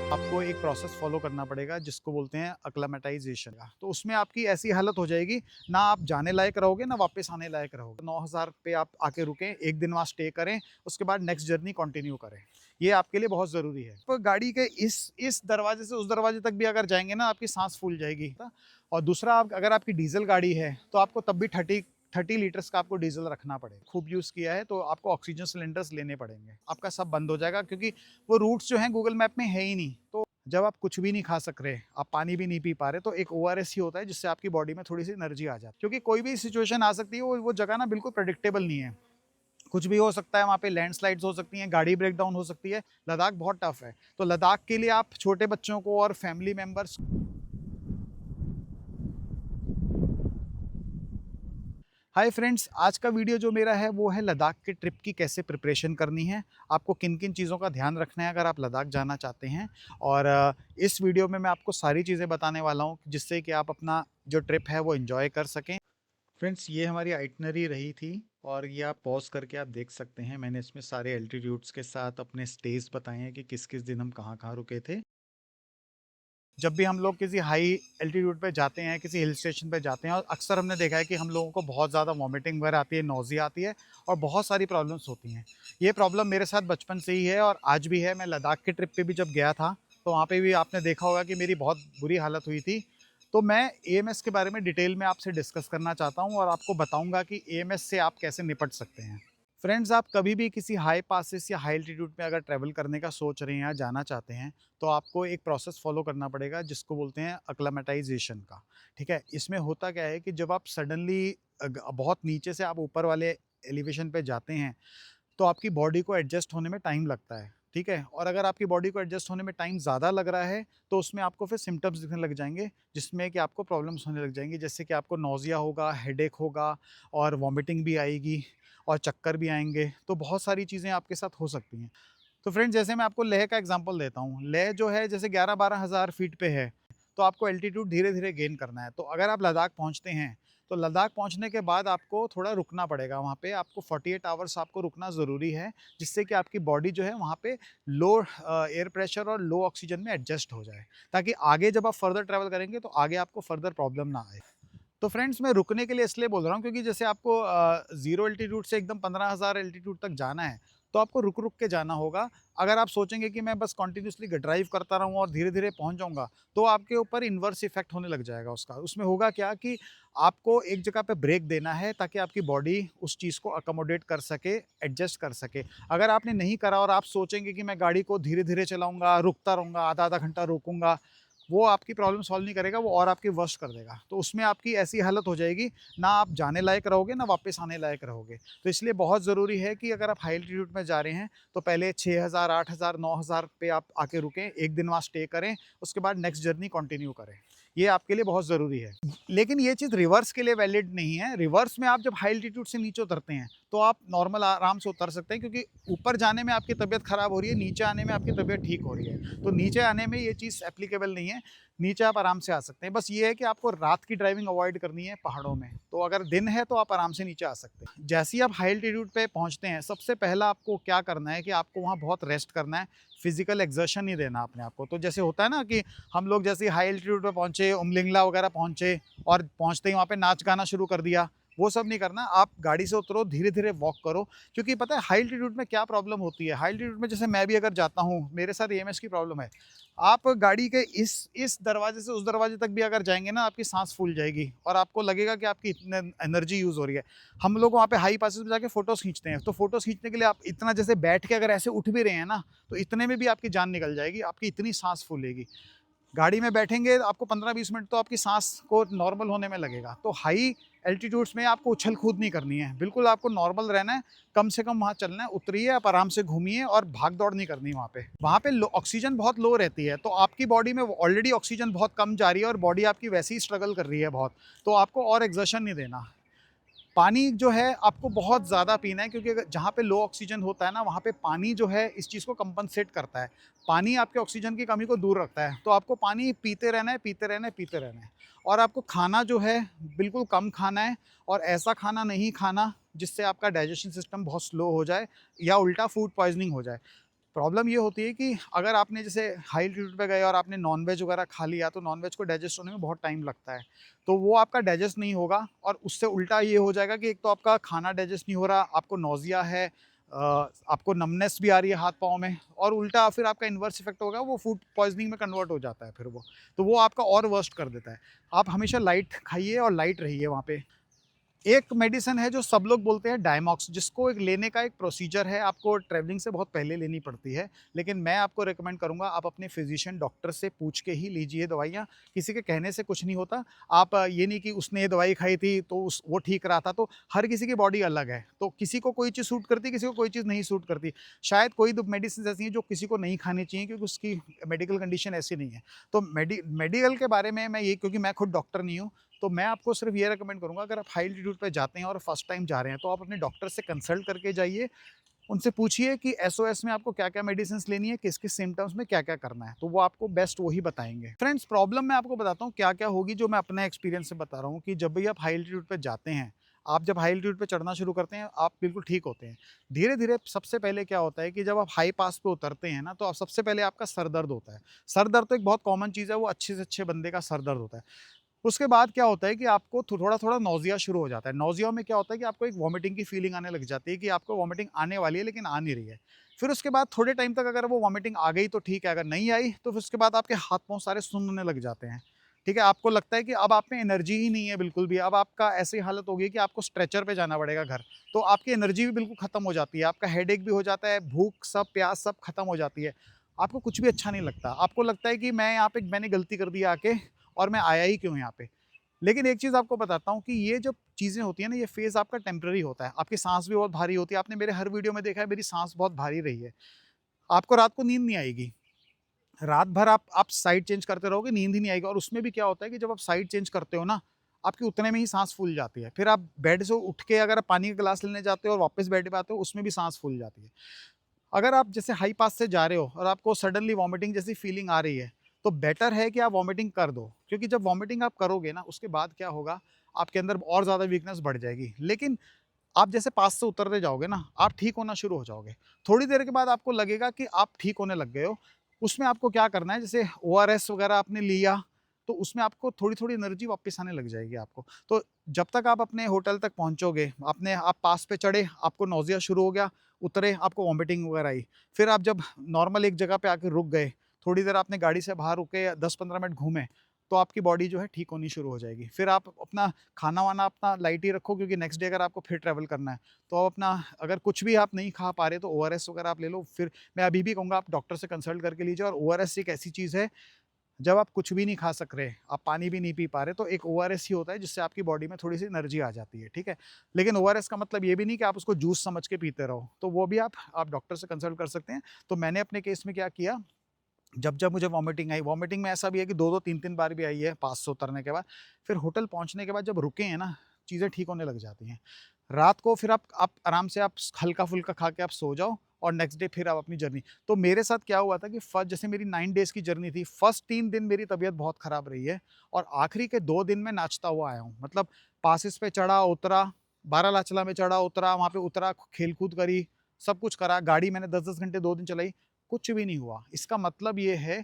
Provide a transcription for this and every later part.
आपको एक process follow करना पड़ेगा जिसको बोलते हैं अक्लामेटाइजेशन का। तो उसमें आपकी ऐसी हालत हो जाएगी, ना आप जाने लायक रहोगे ना वापस आने लायक रहोगे। 9000 पे आप आके रुकें, एक दिन वहाँ स्टे करें, उसके बाद नेक्स्ट जर्नी कंटिन्यू करें। ये आपके लिए बहुत ज़रूरी है। तो गाड़ी के इस दरवाजे से उस दरवाजे तक भी अगर जाएंगे ना, आपकी सांस फूल जाएगी। और दूसरा, अगर आपकी डीजल गाड़ी है तो आपको तब भी 30 लीटर्स का आपको डीजल रखना पड़ेगा। खूब यूज़ किया है तो आपको ऑक्सीजन सिलेंडर्स लेने पड़ेंगे। आपका सब बंद हो जाएगा क्योंकि वो रूट्स जो हैं गूगल मैप में है ही नहीं। तो जब आप कुछ भी नहीं खा सक रहे, आप पानी भी नहीं पी पा रहे, तो एक ओआरएस ही होता है जिससे आपकी बॉडी में थोड़ी सी एनर्जी आ जाती है। क्योंकि कोई भी सिचुएशन आ सकती है, वो जगह ना बिल्कुल प्रेडिक्टेबल नहीं है। कुछ भी हो सकता है, वहाँ पे लैंडस्लाइड्स हो सकती हैं, गाड़ी ब्रेक डाउन हो सकती है। लद्दाख बहुत टफ है। तो लद्दाख के लिए आप छोटे बच्चों को और फैमिली मेम्बर्स। हाय फ्रेंड्स, आज का वीडियो जो मेरा है वो है लद्दाख के ट्रिप की कैसे प्रिपरेशन करनी है, आपको किन किन चीज़ों का ध्यान रखना है अगर आप लद्दाख जाना चाहते हैं। और इस वीडियो में मैं आपको सारी चीज़ें बताने वाला हूँ जिससे कि आप अपना जो ट्रिप है वो एंजॉय कर सकें। फ्रेंड्स, ये हमारी आइटनरी रही थी और ये आप पॉज करके आप देख सकते हैं। मैंने इसमें सारे एल्टीट्यूड्स के साथ अपने स्टेज बताए हैं कि किस किस दिन हम कहाँ कहाँ रुके थे। जब भी हम लोग किसी हाई एल्टीट्यूड पे जाते हैं, किसी हिल स्टेशन पे जाते हैं, और अक्सर हमने देखा है कि हम लोगों को बहुत ज़्यादा वॉमिटिंग वगैरह आती है, नोज़िया आती है और बहुत सारी प्रॉब्लम्स होती हैं। ये प्रॉब्लम मेरे साथ बचपन से ही है और आज भी है। मैं लद्दाख की ट्रिप पे भी जब गया था तो वहाँ पे भी आपने देखा होगा कि मेरी बहुत बुरी हालत हुई थी। तो मैं एएमएस के बारे में डिटेल में आपसे डिस्कस करना चाहता हूँ और आपको बताऊँगा कि एएमएस से आप कैसे निपट सकते हैं। फ्रेंड्स, आप कभी भी किसी हाई पासेस या हाई एल्टीट्यूड में अगर ट्रैवल करने का सोच रहे हैं या जाना चाहते हैं, तो आपको एक प्रोसेस फॉलो करना पड़ेगा जिसको बोलते हैं अक्लामेटाइजेशन का। ठीक है? इसमें होता क्या है कि जब आप सडनली बहुत नीचे से आप ऊपर वाले एलिवेशन पे जाते हैं, तो आपकी बॉडी को एडजस्ट होने में टाइम लगता है। ठीक है? और अगर आपकी बॉडी को एडजस्ट होने में टाइम ज़्यादा लग रहा है, तो उसमें आपको फिर सिम्टम्स दिखने लग जाएँगे, जिसमें कि आपको प्रॉब्लम्स होने लग जाएँगी। जैसे कि आपको नोज़िया होगा, हेडेक होगा और वॉमिटिंग भी आएगी और चक्कर भी आएँगे। तो बहुत सारी चीज़ें आपके साथ हो सकती हैं। तो फ्रेंड्स, जैसे मैं आपको लेह का एग्ज़ाम्पल देता हूँ। लेह जो है जैसे 11-12 हज़ार फीट पे है, तो आपको एल्टीट्यूड धीरे-धीरे गेन करना है। तो अगर आप लद्दाख पहुँचते हैं, तो लद्दाख पहुँचने के बाद आपको थोड़ा रुकना पड़ेगा वहाँ पे। आपको 48 आवर्स आपको रुकना ज़रूरी है, जिससे कि आपकी बॉडी जो है वहाँ पे लो एयर प्रेशर और लो ऑक्सीजन में एडजस्ट हो जाए, ताकि आगे जब आप फर्दर ट्रैवल करेंगे तो आगे आपको फर्दर प्रॉब्लम ना आए। तो फ्रेंड्स, मैं रुकने के लिए इसलिए बोल रहा हूँ क्योंकि जैसे आपको 0 एल्टीट्यूड से एकदम 15,000 एल्टीट्यूड तक जाना है, तो आपको रुक-रुक के जाना होगा। अगर आप सोचेंगे कि मैं बस कंटिन्यूअसली ड्राइव करता रहूँ और धीरे-धीरे पहुँच जाऊँगा, तो आपके ऊपर इन्वर्स इफ़ेक्ट होने लग जाएगा उसका। उसमें होगा क्या कि आपको एक जगह पे ब्रेक देना है ताकि आपकी बॉडी उस चीज़ को अकोमोडेट कर सके, एडजस्ट कर सके। अगर आपने नहीं करा और आप सोचेंगे कि मैं गाड़ी को धीरे-धीरे चलाऊँगा, रुकता रहूँगा, आधा-आधा घंटा रोकूँगा, वो आपकी प्रॉब्लम सॉल्व नहीं करेगा, वो और आपकी वर्स्ट कर देगा। तो उसमें आपकी ऐसी हालत हो जाएगी, ना आप जाने लायक रहोगे, ना वापस आने लायक रहोगे। तो इसलिए बहुत ज़रूरी है कि अगर आप हाई एल्टीट्यूड में जा रहे हैं, तो पहले 6000, 8000, 9000 पे आप आके रुकें, एक दिन वहाँ स्टे करें, उसके बाद नेक्स्ट जर्नी कंटिन्यू करें। ये आपके लिए बहुत ज़रूरी है। लेकिन ये चीज़ रिवर्स के लिए वैलिड नहीं है। रिवर्स में आप जब हाई एल्टीट्यूड से नीचे उतरते हैं, तो आप नॉर्मल आराम से उतर सकते हैं क्योंकि ऊपर जाने में आपकी तबीयत ख़राब हो रही है, नीचे आने में आपकी तबीयत ठीक हो रही है। तो नीचे आने में ये चीज़ एप्लीकेबल नहीं है। नीचे आप आराम से आ सकते हैं। बस ये है कि आपको रात की ड्राइविंग अवॉइड करनी है पहाड़ों में। तो अगर दिन है तो आप आराम से नीचे आ सकते हैं। जैसे ही आप हाई एल्टीट्यूड पे पहुँचते हैं, सबसे पहला आपको क्या करना है कि आपको वहाँ बहुत रेस्ट करना है, फिज़िकल एक्सर्शन नहीं देना अपने आप को। तो जैसे होता है ना कि हम लोग जैसे हाई एल्टीट्यूड पे पहुँचे, उमलिंगला वगैरह पहुँचे और पहुँचते ही वहाँ पे नाच गाना शुरू कर दिया, वो सब नहीं करना। आप गाड़ी से उतरो, धीरे-धीरे वॉक करो, क्योंकि पता है हाई एल्टीट्यूड में क्या प्रॉब्लम होती है? हाई एल्टीट्यूड में जैसे मैं भी अगर जाता हूँ, मेरे साथ एएमएस की प्रॉब्लम है। आप गाड़ी के इस दरवाजे से उस दरवाजे तक भी अगर जाएँगे ना, आपकी साँस फूल जाएगी और आपको लगेगा कि आपकी इतने एनर्जी यूज़ हो रही है। हम लोग वहाँ पे हाई पासेस पे जाके फ़ोटोज़ खींचते हैं, तो फ़ोटोज़ खींचने के लिए आप इतना जैसे बैठ के अगर ऐसे उठ भी रहे हैं ना, तो इतने में भी आपकी जान निकल जाएगी, आपकी इतनी साँस फूलेगी। गाड़ी में बैठेंगे आपको 15-20 मिनट तो आपकी सांस को नॉर्मल होने में लगेगा। तो हाई एल्टीट्यूड्स में आपको उछल-कूद नहीं करनी है, बिल्कुल आपको नॉर्मल रहना है, कम से कम वहाँ चलना है, उतरिए, आप आराम से घूमिए और भाग-दौड़ नहीं करनी वहाँ पे। वहाँ पे लो ऑक्सीजन बहुत लो रहती है, तो आपकी बॉडी में ऑलरेडी ऑक्सीजन बहुत कम जा रही है और बॉडी आपकी वैसे ही स्ट्रगल कर रही है बहुत, तो आपको और एक्सर्शन नहीं देना। पानी जो है आपको बहुत ज़्यादा पीना है क्योंकि अगर जहाँ पे लो ऑक्सीजन होता है ना, वहाँ पे पानी जो है इस चीज़ को कंपनसेट करता है। पानी आपके ऑक्सीजन की कमी को दूर रखता है। तो आपको पानी पीते रहना है, पीते रहना है, पीते रहना है। और आपको खाना जो है बिल्कुल कम खाना है और ऐसा खाना नहीं खाना जिससे आपका डाइजेशन सिस्टम बहुत स्लो हो जाए या उल्टा फूड पॉइज़निंग हो जाए। प्रॉब्लम ये होती है कि अगर आपने जैसे हाई एल्टीट्यूड पे गए और आपने नॉन-वेज वगैरह खा लिया, तो नॉन-वेज को डाइजेस्ट होने में बहुत टाइम लगता है। तो वो आपका डाइजेस्ट नहीं होगा और उससे उल्टा ये हो जाएगा कि एक तो आपका खाना डाइजेस्ट नहीं हो रहा, आपको नौज़िया है, आपको नमनेस भी आ रही है हाथ-पाँव में और उल्टा फिर आपका इन्वर्स इफ़ेक्ट होगा, वो फूड पॉइज़निंग में कन्वर्ट हो जाता है फिर वो। तो वो आपका और वर्स्ट कर देता है। आप हमेशा लाइट खाइए और लाइट रहिए वहाँ पे। एक मेडिसिन है जो सब लोग बोलते हैं डायमॉक्स, जिसको एक लेने का एक प्रोसीजर है, आपको ट्रैवलिंग से बहुत पहले लेनी पड़ती है। लेकिन मैं आपको रिकमेंड करूँगा आप अपने फिज़िशियन डॉक्टर से पूछ के ही लीजिए दवाइयाँ, किसी के कहने से कुछ नहीं होता। आप ये नहीं कि उसने ये दवाई खाई थी तो वो ठीक रहा था, तो हर किसी की बॉडी अलग है। तो किसी को कोई चीज़ सूट करती है, किसी को कोई चीज़ नहीं सूट करती। शायद कोई दो मेडिसिन्स ऐसी हैं जो किसी को नहीं खानी चाहिए क्योंकि उसकी मेडिकल कंडीशन ऐसी नहीं है। तो मेडिकल के बारे में मैं ये, क्योंकि मैं खुद डॉक्टर नहीं हूँ, तो मैं आपको सिर्फ ये रेकमेंड करूँगा, अगर आप हाई एल्टीट्यूड पे जाते हैं और फर्स्ट टाइम जा रहे हैं, तो आप अपने डॉक्टर से कंसल्ट करके जाइए। उनसे पूछिए कि एसओएस में आपको क्या-क्या मेडिसिन्स लेनी है, किस-किस सिम्पटम्स में क्या-क्या करना है, तो वो आपको बेस्ट वही बताएँगे। फ्रेंड्स, प्रॉब्लम मैं आपको बताता हूँ क्या-क्या होगी, जो मैं अपने एक्सपीरियंस से बता रहा हूँ कि जब भी आप हाई एल्टीट्यूड पे जाते हैं, आप जब हाई एल्टीट्यूड पे चढ़ना शुरू करते हैं, आप बिल्कुल ठीक होते हैं। धीरे-धीरे सबसे पहले क्या होता है कि जब आप हाई पास पे उतरते हैं ना, तो सबसे पहले आपका सर दर्द होता है। सर दर्द तो एक बहुत कॉमन चीज़ है, वो अच्छे से अच्छे बंदे का सर दर्द होता है। उसके बाद क्या होता है कि आपको थोड़ा-थोड़ा नौज़िया शुरू हो जाता है। नौज़िया में क्या होता है कि आपको एक वॉमिटिंग की फीलिंग आने लग जाती है कि आपको वॉमिटिंग आने वाली है लेकिन आ नहीं रही है। फिर उसके बाद थोड़े टाइम तक अगर वो वॉमिटिंग आ गई तो ठीक है, अगर नहीं आई तो फिर उसके बाद आपके हाथ-पाँव सारे सूनने लग जाते हैं। ठीक है? आपको लगता है कि अब आप में एनर्जी ही नहीं है बिल्कुल भी। अब आपका ऐसी हालत हो गई है कि आपको स्ट्रेचर पे जाना पड़ेगा घर। तो आपकी एनर्जी भी बिल्कुल खत्म हो जाती है। आपका हेडेक भी हो जाता है, भूख सब, प्यास सब खत्म हो जाती है। आपको कुछ भी अच्छा नहीं लगता। आपको लगता है कि मैं यहाँ पे मैंने गलती कर दी आके और मैं आया ही क्यों यहाँ पे? लेकिन एक चीज़ आपको बताता हूँ कि ये जब चीज़ें होती हैं ना, ये फ़ेज़ आपका टेम्परेरी होता है। आपकी साँस भी बहुत भारी होती है। आपने मेरे हर वीडियो में देखा है मेरी साँस बहुत भारी रही है। आपको रात को नींद नहीं आएगी। रात भर आप साइड चेंज करते रहोगे, नींद ही नहीं आएगी और उसमें भी क्या होता है कि जब आप साइड चेंज करते हो ना, आपकी उतने में ही साँस फूल जाती है। फिर आप बेड से उठ के अगर आप पानी का ग्लास लेने जाते हो और वापस बेड पे आते हो, उसमें भी साँस फूल जाती है। अगर आप जैसे हाई पास से जा रहे हो और आपको सडनली वॉमिटिंग जैसी फीलिंग आ रही है, तो बेटर है कि आप वॉमिटिंग कर दो। क्योंकि जब वॉमिटिंग आप करोगे ना, उसके बाद क्या होगा, आपके अंदर और ज़्यादा वीकनेस बढ़ जाएगी। लेकिन आप जैसे पास से उतरते जाओगे ना, आप ठीक होना शुरू हो जाओगे। थोड़ी देर के बाद आपको लगेगा कि आप ठीक होने लग गए हो। उसमें आपको क्या करना है, जैसे ओआरएस वगैरह आपने लिया, तो उसमें आपको थोड़ी-थोड़ी एनर्जी वापस आने लग जाएगी आपको। तो जब तक आप अपने होटल तक पहुँचोगे, आप पास पे चढ़े, आपको नौज़िया शुरू हो गया, उतरे, आपको वॉमिटिंग वगैरह आई। फिर आप जब नॉर्मल एक जगह पे आके रुक गए, थोड़ी देर आपने गाड़ी से बाहर रुके, 10-15 मिनट घूमे, तो आपकी बॉडी जो है ठीक होनी शुरू हो जाएगी। फिर आप अपना खाना-वाना अपना लाइट ही रखो, क्योंकि नेक्स्ट डे अगर आपको फिर ट्रैवल करना है, तो आप अपना, अगर कुछ भी आप नहीं खा पा रहे तो ओआरएस वगैरह आप ले लो। फिर मैं अभी भी कहूँगा आप डॉक्टर से कंसल्ट करके लीजिए। और ओआरएस एक ऐसी चीज़ है, जब आप कुछ भी नहीं खा सक रहे, आप पानी भी नहीं पी पा रहे, तो एक ओआरएस ही होता है जिससे आपकी बॉडी में थोड़ी-सी एनर्जी आ जाती है, ठीक है? लेकिन ओआरएस का मतलब ये भी नहीं कि आप उसको जूस समझ के पीते रहो, तो वो भी आप डॉक्टर से कंसल्ट कर सकते हैं। तो मैंने अपने केस में क्या किया, जब-जब मुझे वॉमिटिंग आई, वॉमिटिंग में ऐसा भी है कि 2-2 3-3 बार भी आई है पास से उतरने के बाद। फिर होटल पहुँचने के बाद जब रुके हैं ना, चीज़ें ठीक होने लग जाती हैं। रात को फिर आप आराम से आप हल्का-फुल्का खा के आप सो जाओ और नेक्स्ट डे फिर आप अपनी जर्नी। तो मेरे साथ क्या हुआ था कि जैसे मेरी 9 डेज़ की जर्नी थी, फर्स्ट 3 दिन मेरी तबीयत बहुत ख़राब रही है और आखिरी के 2 दिन मैं नाचता हुआ आया हूँ। मतलब पासेस पे चढ़ा, उतरा, बारालाचला में चढ़ा, उतरा, वहाँ पे उतरा, खेल-कूद करी, सब कुछ करा। गाड़ी मैंने 10-10 घंटे 2 दिन चलाई, कुछ भी नहीं हुआ। इसका मतलब ये है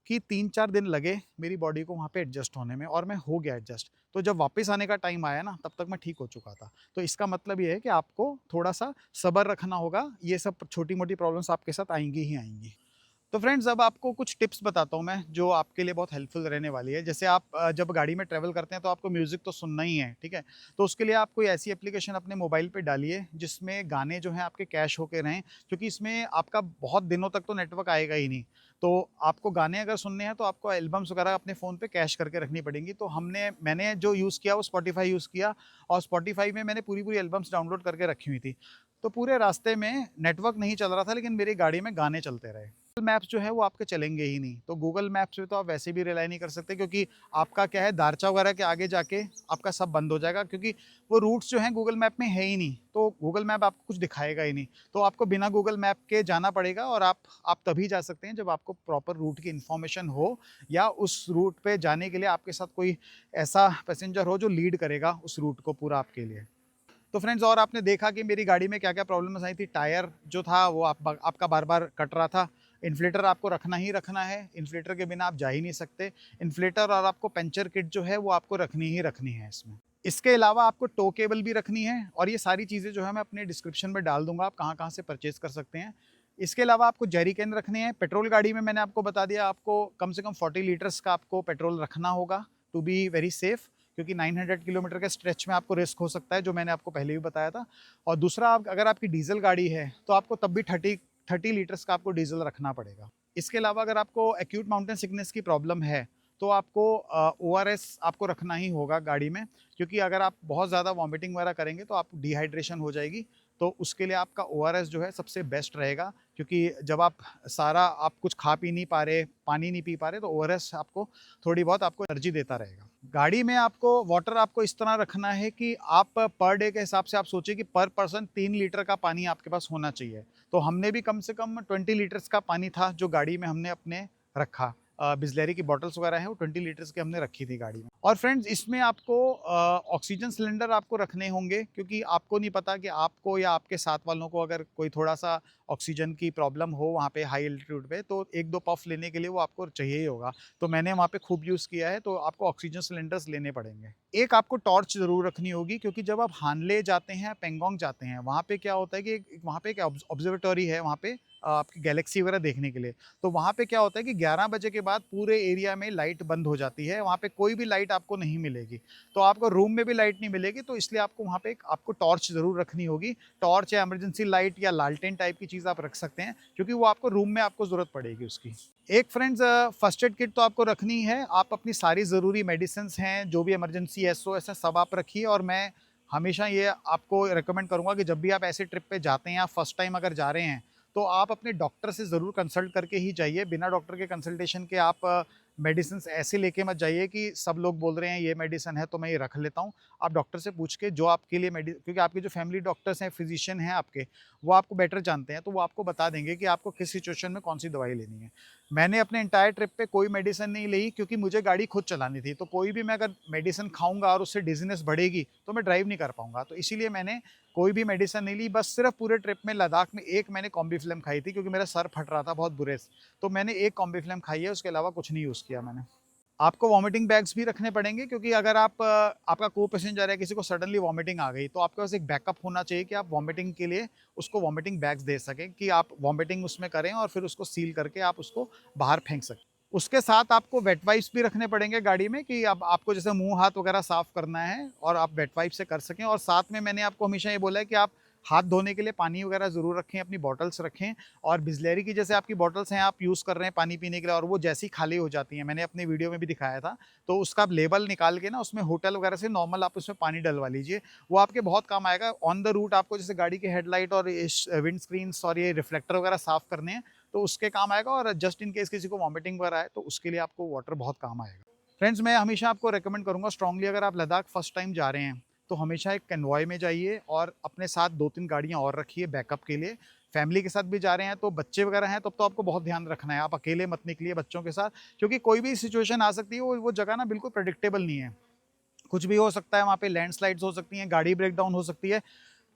कि 3-4 दिन लगे मेरी बॉडी को वहाँ पे एडजस्ट होने में और मैं हो गया एडजस्ट। तो जब वापस आने का टाइम आया ना, तब तक मैं ठीक हो चुका था। तो इसका मतलब ये है कि आपको थोड़ा-सा सब्र रखना होगा, ये सब छोटी-मोटी प्रॉब्लम्स आपके साथ आएँगी ही आएँगी। तो फ्रेंड्स, अब आपको कुछ टिप्स बताता हूँ मैं, जो आपके लिए बहुत हेल्पफुल रहने वाली है। जैसे आप जब गाड़ी में ट्रैवल करते हैं तो आपको म्यूज़िक तो सुनना ही है, ठीक है? तो उसके लिए आप कोई ऐसी एप्लीकेशन अपने मोबाइल पे डालिए जिसमें गाने जो हैं आपके कैश होके रहें, क्योंकि इसमें आपका बहुत दिनों तक तो नेटवर्क आएगा ही नहीं। तो आपको गाने अगर सुनने हैं तो आपको एल्बम्स वगैरह अपने फ़ोन पे कैश करके रखनी पड़ेंगी। तो मैंने जो यूज़ किया वो स्पॉटिफ़ाई यूज़ किया और स्पॉटिफ़ाई में मैंने पूरी-पूरी एल्बम्स डाउनलोड करके रखी हुई थी। तो पूरे रास्ते में नेटवर्क नहीं चल रहा था, लेकिन मेरी गाड़ी में गाने चलते रहे। गूगल मैप्स जो है वो आपके चलेंगे ही नहीं। तो गूगल मैप्स पे तो आप वैसे भी रिलाई नहीं कर सकते, क्योंकि आपका क्या है, दारचा वगैरह के आगे जाके आपका सब बंद हो जाएगा, क्योंकि वो रूट्स जो हैं गूगल मैप में है ही नहीं। तो गूगल मैप आपको कुछ दिखाएगा ही नहीं। तो आपको बिना गूगल मैप के जाना पड़ेगा और आप तभी जा सकते हैं जब आपको प्रॉपर रूट की इन्फॉर्मेशन हो, या उस रूट पे जाने के लिए आपके साथ कोई ऐसा पैसेंजर हो जो लीड करेगा उस रूट को पूरा आपके लिए। तो फ्रेंड्स, और आपने देखा कि मेरी गाड़ी में क्या क्या प्रॉब्लम्स आई थी। टायर जो था वो आपका बार बार कट रहा था। इन्फ्लेटर आपको रखना ही रखना है, इन्फ्लेटर के बिना आप जा ही नहीं सकते। इन्फ्लेटर और आपको पंचर किट जो है वो आपको रखनी ही रखनी है इसमें। इसके अलावा आपको टो केबल भी रखनी है, और ये सारी चीज़ें जो है मैं अपने डिस्क्रिप्शन में डाल दूंगा, आप कहाँ कहाँ से परचेज कर सकते हैं। इसके अलावा आपको जेरी कैन रखने हैं। पेट्रोल गाड़ी में मैंने आपको बता दिया, आपको कम से कम 40 लीटर्स का आपको पेट्रोल रखना होगा टू बी वेरी सेफ, क्योंकि 900 किलोमीटर के स्ट्रेच में आपको रिस्क हो सकता है, जो मैंने आपको पहले भी बताया था। और दूसरा, अगर आपकी डीजल गाड़ी है तो आपको तब भी 30 लीटर्स का आपको डीजल रखना पड़ेगा। इसके अलावा अगर आपको एक्यूट माउंटेन सिकनेस की प्रॉब्लम है तो आपको ORS आपको रखना ही होगा गाड़ी में, क्योंकि अगर आप बहुत ज़्यादा वॉमिटिंग वगैरह करेंगे तो आप डिहाइड्रेशन हो जाएगी। तो उसके लिए आपका ORS जो है सबसे बेस्ट रहेगा, क्योंकि जब आप कुछ खा पी नहीं पा रहे, पानी नहीं पी पा रहे, तो ORS आपको थोड़ी बहुत आपको एनर्जी देता रहेगा। गाड़ी में आपको वाटर आपको इस तरह रखना है कि आप पर डे के हिसाब से आप सोचिए कि पर पर्सन 3 लीटर का पानी आपके पास होना चाहिए। तो हमने भी कम से कम 20 लीटर्स का पानी था जो गाड़ी में हमने अपने रखा। बिस्लेरी की बॉटल्स वगैरह हैं वो 20 लीटर्स की हमने रखी थी गाड़ी में। और फ्रेंड्स, इसमें आपको ऑक्सीजन सिलेंडर आपको रखने होंगे, क्योंकि आपको नहीं पता कि आपको या आपके साथ वालों को अगर कोई थोड़ा सा ऑक्सीजन की प्रॉब्लम हो वहाँ पे हाई एल्टीट्यूड पे, तो 1-2 पफ लेने के लिए वो आपको चाहिए ही होगा। तो मैंने वहाँ पे खूब यूज़ किया है, तो आपको ऑक्सीजन सिलेंडर्स लेने पड़ेंगे। एक आपको टॉर्च ज़रूर रखनी होगी, क्योंकि जब आप हानले जाते हैं, पेंगोंग जाते हैं, वहाँ पे क्या होता है कि वहाँ पे एक ऑब्जर्वेटरी है वहाँ पे, आपकी गैलेक्सी वगैरह देखने के लिए। तो वहाँ पे क्या होता है कि 11 बजे के बाद पूरे एरिया में लाइट बंद हो जाती है, वहाँ पे कोई भी लाइट आपको नहीं मिलेगी। तो आपको रूम में भी लाइट नहीं मिलेगी, तो इसलिए आपको वहाँ पे एक आपको टॉर्च ज़रूर रखनी होगी। टॉर्च या इमरजेंसी लाइट या लालटेन टाइप की चीज़ आप रख सकते हैं, क्योंकि वो आपको रूम में आपको ज़रूरत पड़ेगी उसकी। एक फ्रेंड्स, फर्स्ट एड किट तो आपको रखनी है। आप अपनी सारी ज़रूरी मेडिसिन्स हैं, जो भी इमरजेंसी SOS है, सब आप रखिए। और मैं हमेशा ये आपको रिकमेंड करूँगा कि जब भी आप ऐसे ट्रिप पे जाते हैं, आप फर्स्ट टाइम अगर जा रहे हैं, तो आप अपने डॉक्टर से ज़रूर कंसल्ट करके ही जाइए। बिना डॉक्टर के कंसल्टेशन के आप मेडिसिन्स ऐसे लेके मत जाइए कि सब लोग बोल रहे हैं ये मेडिसिन है तो मैं ये रख लेता हूँ। आप डॉक्टर से पूछ के जो आपके लिए क्योंकि आपके जो फैमिली डॉक्टर्स हैं, फिजिशियन हैं आपके, वो आपको बेटर जानते हैं, तो वो आपको बता देंगे कि आपको किस सिचुएशन में कौन सी दवाई लेनी है। मैंने अपने एंटायर ट्रिप पे कोई मेडिसिन नहीं ली, क्योंकि मुझे गाड़ी खुद चलानी थी। तो कोई भी मैं अगर मेडिसिन खाऊंगा और उससे डिजीनेस बढ़ेगी तो मैं ड्राइव नहीं कर पाऊंगा। तो इसीलिए मैंने कोई भी मेडिसिन नहीं ली। बस सिर्फ पूरे ट्रिप में लद्दाख में एक मैंने कॉम्बीफ्लेम खाई थी, क्योंकि मेरा सर फट रहा था बहुत बुरे से। तो मैंने एक कॉम्बीफ्लेम खाई है, उसके अलावा कुछ नहीं यूज़ किया मैंने। आपको वॉमिटिंग बैग्स भी रखने पड़ेंगे, क्योंकि अगर आपका को पैसेंजर है, किसी को सडनली वॉमिटिंग आ गई, तो आपके पास एक बैकअप होना चाहिए कि आप वॉमिटिंग के लिए उसको वॉमिटिंग बैग्स दे सकें, कि आप वॉमिटिंग उसमें करें और फिर उसको सील करके आप उसको बाहर फेंक सकें। उसके साथ आपको वेट वाइप्स भी रखने पड़ेंगे गाड़ी में, कि अब आपको जैसे मुंह हाथ वगैरह साफ करना है और आप वेट वाइप से कर सकें। और साथ में मैंने आपको हमेशा ये बोला है कि आप हाथ धोने के लिए पानी वगैरह ज़रूर रखें, अपनी बॉटल्स रखें। और बिस्लेरी की जैसे आपकी बॉटल्स हैं, आप यूज़ कर रहे हैं पानी पीने के लिए, और वो जैसी खाली हो जाती हैं, मैंने अपने वीडियो में भी दिखाया था, तो उसका आप लेबल निकाल के ना उसमें होटल वगैरह से नॉर्मल आप उसमें पानी डलवा लीजिए। वो आपके बहुत काम आएगा ऑन द रूट। आपको जैसे गाड़ी की हेडलाइट और विंड स्क्रीन्स और ये रिफ्लेक्टर वगैरह साफ़ करने हैं, तो उसके काम आएगा। और जस्ट इन केस किसी को वॉमिटिंग वगैरह आए, तो उसके लिए आपको वाटर बहुत काम आएगा। फ्रेंड्स, मैं हमेशा आपको रेकमेंड करूँगा स्ट्रांगली, अगर आप लद्दाख फर्स्ट टाइम जा रहे हैं, तो हमेशा एक कन्वॉय में जाइए और अपने साथ 2-3 गाड़ियाँ और रखिए बैकअप के लिए। फैमिली के साथ भी जा रहे हैं, तो बच्चे वगैरह हैं, तब तो आपको बहुत ध्यान रखना है। आप अकेले मत निकलिए बच्चों के साथ, क्योंकि कोई भी सिचुएशन आ सकती है। वो जगह ना बिल्कुल प्रेडिक्टेबल नहीं है, कुछ भी हो सकता है। वहाँ पे लैंडस्लाइड्स हो सकती हैं, गाड़ी ब्रेक डाउन हो सकती है।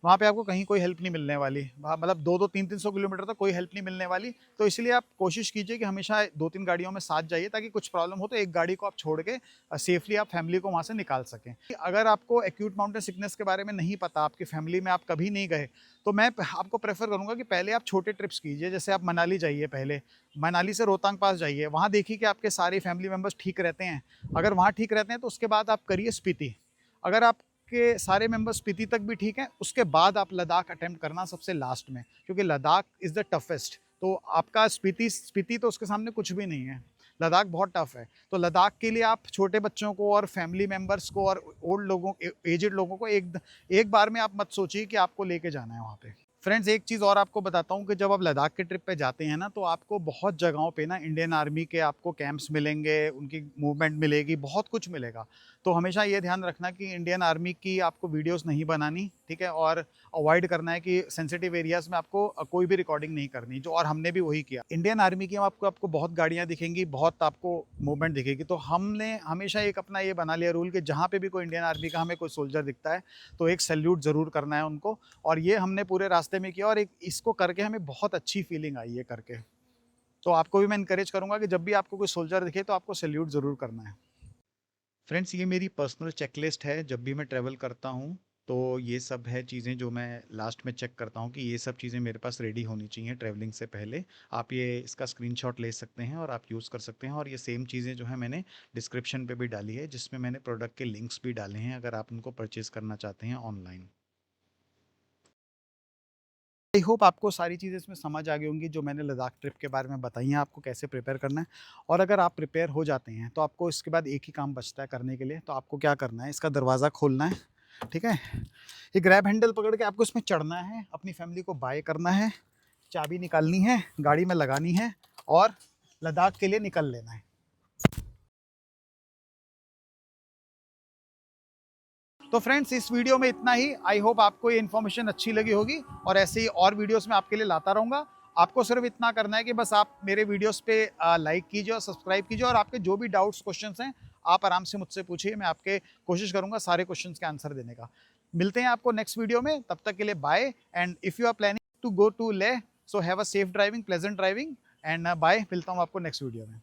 वहाँ पे आपको कहीं कोई हेल्प नहीं मिलने वाली। वहाँ मतलब 2-2, 3-300 किलोमीटर तक कोई हेल्प नहीं मिलने वाली। तो इसलिए आप कोशिश कीजिए कि हमेशा 2-3 गाड़ियों में साथ जाइए, ताकि कुछ प्रॉब्लम हो तो एक गाड़ी को आप छोड़ के सेफली आप फैमिली को वहाँ से निकाल सकें। अगर आपको एक्यूट माउंटेन सिकनेस के बारे में नहीं पता, आपकी फैमिली में आप कभी नहीं गए, तो मैं आपको प्रेफर करूँगा कि पहले आप छोटे ट्रिप्स कीजिए। जैसे आप मनाली जाइए, पहले मनाली से रोहतांग पास जाइए, वहाँ देखिए कि आपके सारे फैमिली मेम्बर्स ठीक रहते हैं। अगर वहाँ ठीक रहते हैं, तो उसके बाद आप करिए स्पीति। अगर आप के सारे मेंबर्स स्पीति तक भी ठीक हैं, उसके बाद आप लद्दाख अटेम्प्ट करना सबसे लास्ट में, क्योंकि लद्दाख इज़ द टफेस्ट। तो आपका स्पीति तो उसके सामने कुछ भी नहीं है। लद्दाख बहुत टफ है। तो लद्दाख के लिए आप छोटे बच्चों को और फैमिली मेंबर्स को और ओल्ड लोगों, एजेड लोगों को एक बार में आप मत सोचिए कि आपको लेके जाना है वहाँ पे। फ्रेंड्स एक चीज़ और आपको बताता हूँ कि जब आप लद्दाख के ट्रिप पे जाते हैं ना, तो आपको बहुत जगहों पे ना इंडियन आर्मी के आपको कैंप्स मिलेंगे, उनकी मूवमेंट मिलेगी, बहुत कुछ मिलेगा। तो हमेशा ये ध्यान रखना कि इंडियन आर्मी की आपको वीडियोस नहीं बनानी, ठीक है? और अवॉइड करना है कि सेंसिटिव एरियाज़ में आपको कोई भी रिकॉर्डिंग नहीं करनी, जो और हमने भी वही किया। इंडियन आर्मी की आपको आपको बहुत गाड़ियाँ दिखेंगी, बहुत आपको मूवमेंट दिखेगी, तो हमने हमेशा एक अपना ये बना लिया रूल कि जहाँ पे भी कोई इंडियन आर्मी का हमें कोई सोल्जर दिखता है, तो एक सैल्यूट ज़रूर करना है उनको। और ये हमने पूरे रास्ते में किया और एक इसको करके हमें बहुत अच्छी फीलिंग आई है करके। तो आपको भी मैं एनकरेज करूँगा कि जब भी आपको कोई सोल्जर दिखे तो आपको सैल्यूट ज़रूर करना है। फ्रेंड्स ये मेरी पर्सनल चेकलिस्ट है जब भी मैं ट्रैवल करता हूँ, तो ये सब है चीज़ें जो मैं लास्ट में चेक करता हूँ कि ये सब चीज़ें मेरे पास रेडी होनी चाहिए ट्रैवलिंग से पहले। आप ये इसका स्क्रीनशॉट ले सकते हैं और आप यूज़ कर सकते हैं, और ये सेम चीज़ें जो है मैंने डिस्क्रिप्शन पे भी डाली है, जिसमें मैंने प्रोडक्ट के लिंक्स भी डाले हैं अगर आप उनको परचेज़ करना चाहते हैं ऑनलाइन। आई होप आपको सारी चीज़ें इसमें समझ आ गई होंगी जो मैंने लद्दाख ट्रिप के बारे में बताई हैं, आपको कैसे प्रिपेयर करना है। और अगर आप प्रिपेयर हो जाते हैं तो आपको इसके बाद एक ही काम बचता है करने के लिए। तो आपको क्या करना है, इसका दरवाज़ा खोलना है, ठीक है? ये ग्रैब हैंडल पकड़ के आपको इसमें चढ़ना है, अपनी फैमिली को बाय करना है, चाबी निकालनी है, गाड़ी में लगानी है और लद्दाख के लिए निकल लेना है। तो फ्रेंड्स इस वीडियो में इतना ही। आई होप आपको ये इन्फॉर्मेशन अच्छी लगी होगी, और ऐसे ही और वीडियोस मैं आपके लिए लाता रहूँगा। आपको सिर्फ इतना करना है कि बस आप मेरे वीडियोस पे लाइक कीजिए और सब्सक्राइब कीजिए, और आपके जो भी डाउट्स क्वेश्चंस हैं आप आराम से मुझसे पूछिए, मैं आपके कोशिश करूँगा सारे क्वेश्चंस के आंसर देने का। मिलते हैं आपको नेक्स्ट वीडियो में, तब तक के लिए bye. And if you are planning to go to Leh, so have a safe driving, pleasant driving, and bye. मिलता हूँ आपको नेक्स्ट वीडियो में।